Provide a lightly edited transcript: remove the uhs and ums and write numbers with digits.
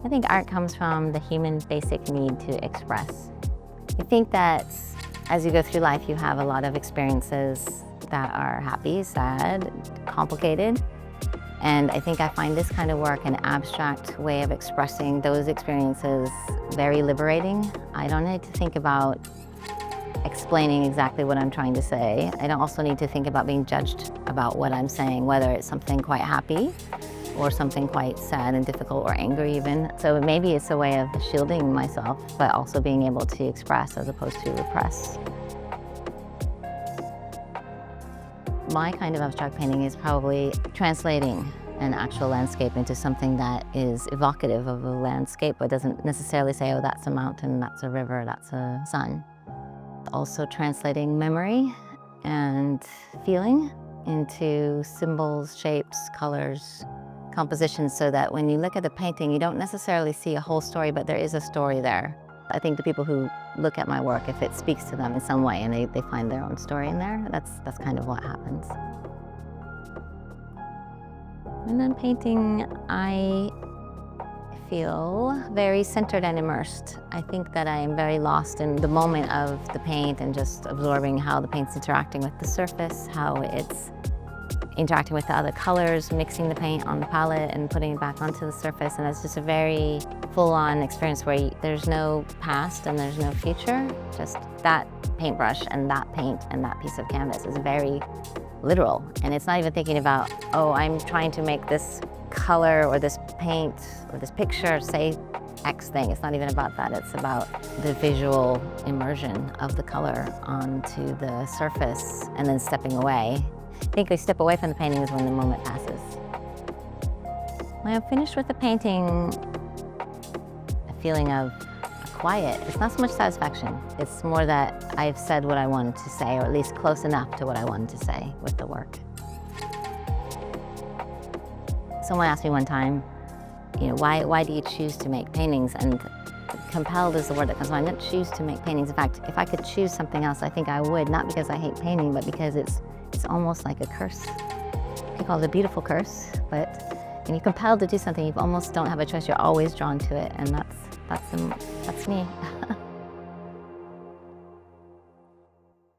I think art comes from the human basic need to express. I think that as you go through life, you have a lot of experiences that are happy, sad, complicated. And I think I find this kind of work an abstract way of expressing those experiences very liberating. I don't need to think about explaining exactly what I'm trying to say. I don't also need to think about being judged about what I'm saying, whether it's something quite happy or something quite sad and difficult or angry even. So maybe it's a way of shielding myself, but also being able to express as opposed to repress. My kind of abstract painting is probably translating an actual landscape into something that is evocative of a landscape, but doesn't necessarily say, oh, that's a mountain, that's a river, that's a sun. Also translating memory and feeling into symbols, shapes, colors, compositions, so that when you look at the painting, you don't necessarily see a whole story, but there is a story there. I think the people who look at my work, if it speaks to them in some way and they find their own story in there, that's kind of what happens. And then painting, I feel very centered and immersed. I think that I am very lost in the moment of the paint and just absorbing how the paint's interacting with the surface, how it's interacting with the other colors, mixing the paint on the palette and putting it back onto the surface. And it's just a very full-on experience where there's no past and there's no future. Just that paintbrush and that paint and that piece of canvas is very literal. And it's not even thinking about, oh, I'm trying to make this color or this paint or this picture say X thing. It's not even about that. It's about the visual immersion of the color onto the surface and then stepping away. I think we step away from the painting is when the moment passes. When I'm finished with the painting, a feeling of quiet. It's not so much satisfaction. It's more that I've said what I wanted to say, or at least close enough to what I wanted to say with the work. Someone asked me one time, why do you choose to make paintings? And compelled is the word that comes to mind. I don't choose to make paintings. In fact, if I could choose something else, I think I would, not because I hate painting, but because it's almost like a curse. You call it a beautiful curse, but when you're compelled to do something, you almost don't have a choice. You're always drawn to it, and that's me.